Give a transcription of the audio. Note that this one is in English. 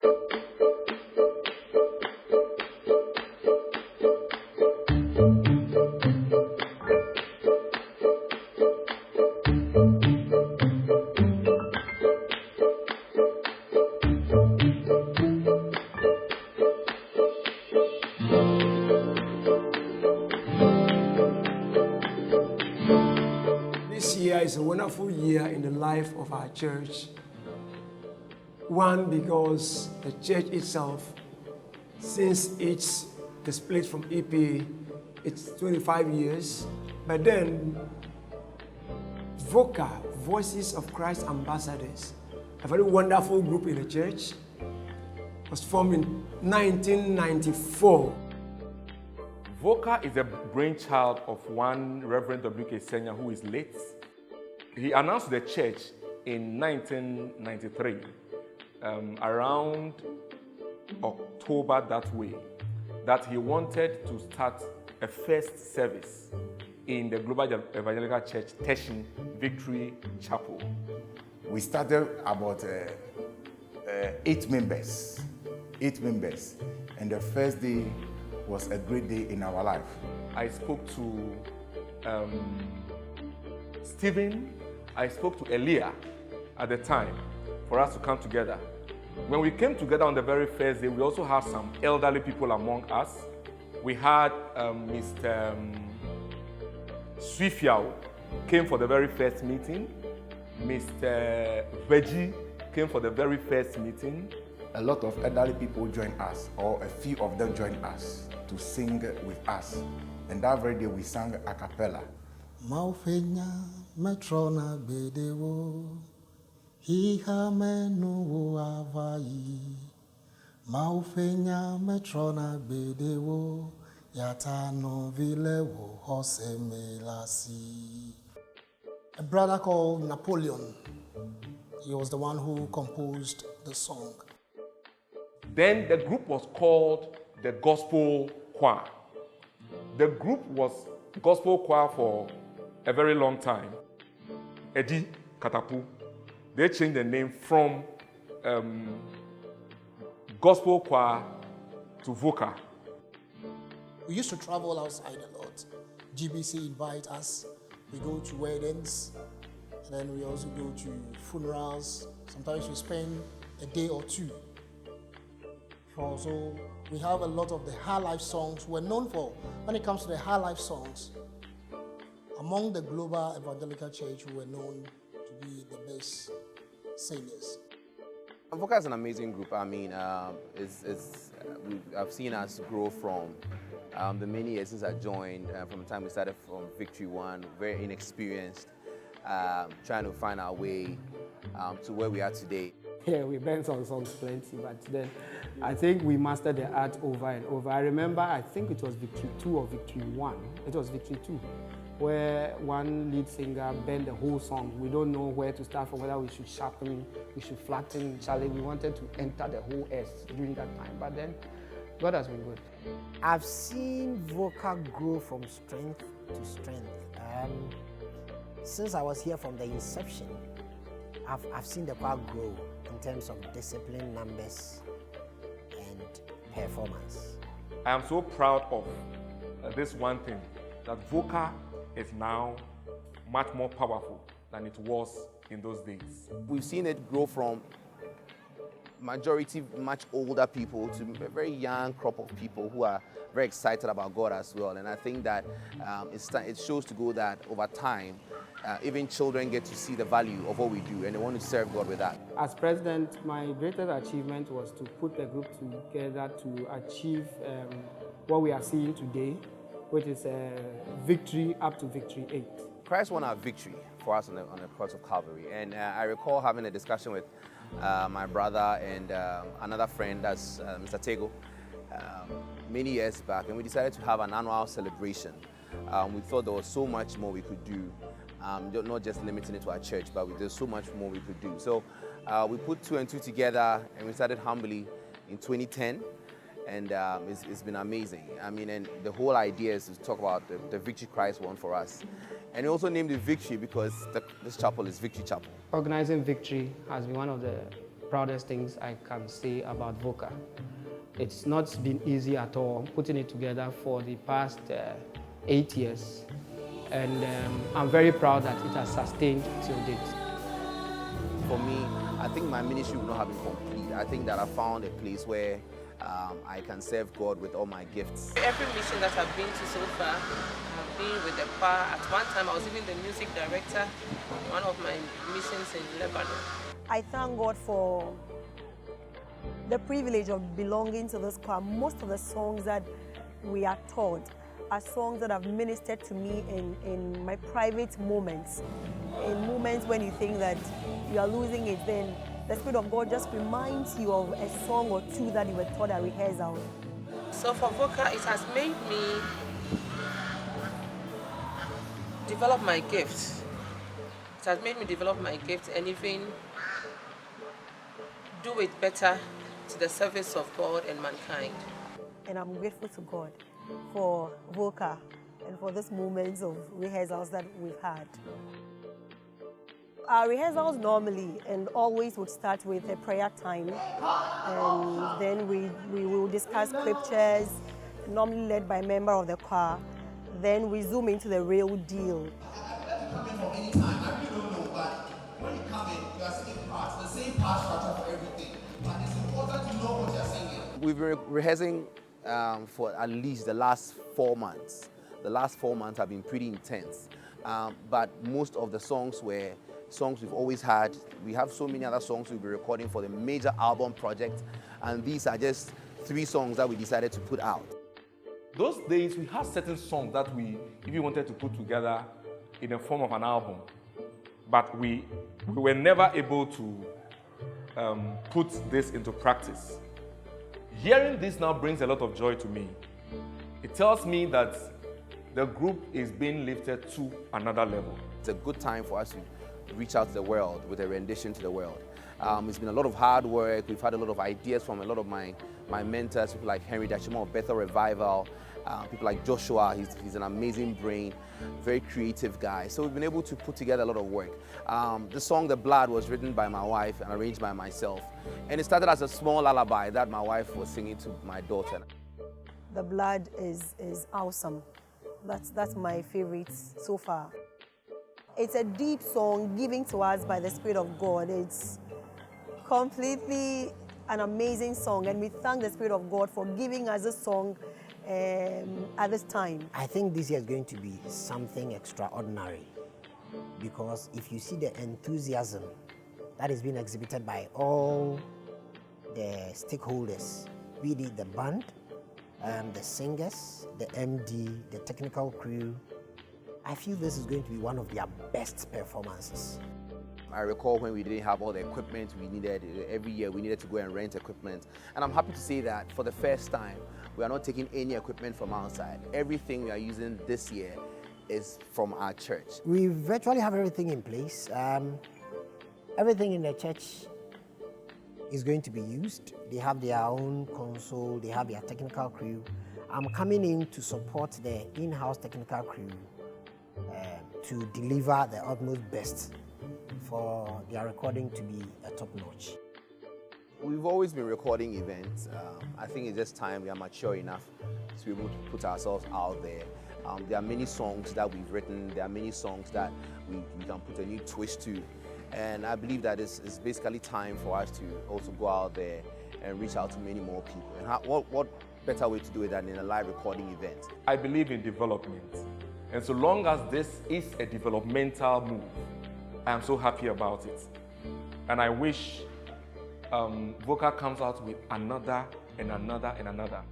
This year is a wonderful year in the life of our church. One, because the church itself, since it's the split from EP, it's 25 years. But then, VOCA, Voices of Christ Ambassadors, a very wonderful group in the church, was formed in 1994. VOCA is a brainchild of one Reverend W.K. Senya, who is late. He announced to the church in 1993, around October that way, that he wanted to start a first service in the Global Evangelical Church Teshin Victory Chapel. We started about 8 members, and the first day was a great day in our life. I spoke to Stephen, I spoke to Elia at the time for us to come together. When we came together on the very first day, we also had some elderly people among us. We had Mr. Swifiao came for the very first meeting. Mr. Veji came for the very first meeting. A lot of elderly people joined us, or a few of them joined us to sing with us. And that very day we sang a cappella. Maufenya metrona bedewo, hiha menu avai. Maufenya metrona bedewo, yatano vilewo hose melasi. A brother called Napoleon, he was the one who composed the song. Then the group was called the Gospel Choir. The group was Gospel Choir for a very long time. Eddie Katapu, they changed the name from Gospel Choir to VOCA. We used to travel outside a lot. GBC invite us, we go to weddings, and then we also go to funerals. Sometimes we spend a day or two. Also, we have a lot of the high life songs we're known for. When it comes to the high life songs, among the Global Evangelical Church, we were known to be the best singers. VOCA is an amazing group. I mean, I've seen us grow from the many years since I joined, from the time we started from Victory 1, very inexperienced, trying to find our way to where we are today. Yeah, we bent on songs plenty, but then I think we mastered the art over and over. I remember, I think it was Victory 2 or Victory 1. It was Victory 2, where one lead singer bent the whole song. We don't know where to start from, whether we should sharpen, we should flatten. Charlie, we wanted to enter the whole S during that time, but then God has been good. I've seen VOCA grow from strength to strength. Since I was here from the inception, I've seen the choir grow in terms of discipline, numbers, and performance. I am so proud of this one thing, that VOCA is now much more powerful than it was in those days. We've seen it grow from majority much older people to a very young crop of people who are very excited about God as well. And I think that it shows to go that over time, even children get to see the value of what we do and they want to serve God with that. As president, my greatest achievement was to put the group together to achieve what we are seeing today, which is victory up to Victory 8. Christ won our victory for us on the cross of Calvary. And I recall having a discussion with my brother and another friend, that's Mr. Tego, many years back, and we decided to have an annual celebration. We thought there was so much more we could do, not just limiting it to our church, but there's so much more we could do. So we put 2 and 2 together, and we started humbly in 2010, and it's been amazing. I mean, and the whole idea is to talk about the victory Christ won for us. And we also named it Victory because this chapel is Victory Chapel. Organizing Victory has been one of the proudest things I can say about VOCA. It's not been easy at all putting it together for the past 8 years, and I'm very proud that it has sustained till date. For me, I think my ministry would not have been complete. I think that I found a place where I can serve God with all my gifts. Every mission that I've been to so far, I've been with the choir. At one time, I was even the music director, one of my missions in Lebanon. I thank God for the privilege of belonging to this choir. Most of the songs that we are taught are songs that have ministered to me in my private moments. In moments when you think that you are losing it, then the Spirit of God just reminds you of a song or two that you were taught at rehearsal. So for VOCA, it has made me develop my gift. It has made me develop my gift and even do it better to the service of God and mankind. And I'm grateful to God for VOCA and for these moments of rehearsals that we've had. Our rehearsals normally and always would start with a prayer time, and then we will discuss scriptures, normally led by a member of the choir. Then we zoom into the real deal. Come in from any time, I really don't know, but when you come in, you are singing parts, the same part structure for everything. But it's important to know what you're singing. We've been rehearsing for at least the last 4 months. The last 4 months have been pretty intense, but most of the songs were songs we've always had. We have so many other songs we'll be recording for the major album project, and these are just 3 songs that we decided to put out. Those days, we had certain songs that we even wanted to put together in the form of an album, but we were never able to put this into practice. Hearing this now brings a lot of joy to me. It tells me that the group is being lifted to another level. It's a good time for us to reach out to the world with a rendition to the world. It's been a lot of hard work. We've had a lot of ideas from a lot of my mentors, people like Henry Dachimo of Bethel Revival, people like Joshua. He's an amazing brain, very creative guy. So we've been able to put together a lot of work. The song The Blood was written by my wife and arranged by myself. And it started as a small lullaby that my wife was singing to my daughter. The Blood is awesome. That's my favorite so far. It's a deep song given to us by the Spirit of God. It's completely an amazing song, and we thank the Spirit of God for giving us a song at this time. I think this year is going to be something extraordinary, because if you see the enthusiasm that is being exhibited by all the stakeholders, be it the band, the singers, the MD, the technical crew, I feel this is going to be one of their best performances. I recall when we didn't have all the equipment we needed. Every year we needed to go and rent equipment. And I'm happy to say that for the first time, we are not taking any equipment from outside. Everything we are using this year is from our church. We virtually have everything in place. Everything in the church is going to be used. They have their own console, they have their technical crew. I'm coming in to support the in-house technical crew to deliver the utmost best for their recording to be a top-notch. We've always been recording events. I think it's just time we are mature enough to be able to put ourselves out there. There are many songs that we've written. There are many songs that we can put a new twist to. And I believe that it's basically time for us to also go out there and reach out to many more people. And what better way to do it than in a live recording event? I believe in development. And so long as this is a developmental move, I am so happy about it. And I wish VOCA comes out with another and another and another.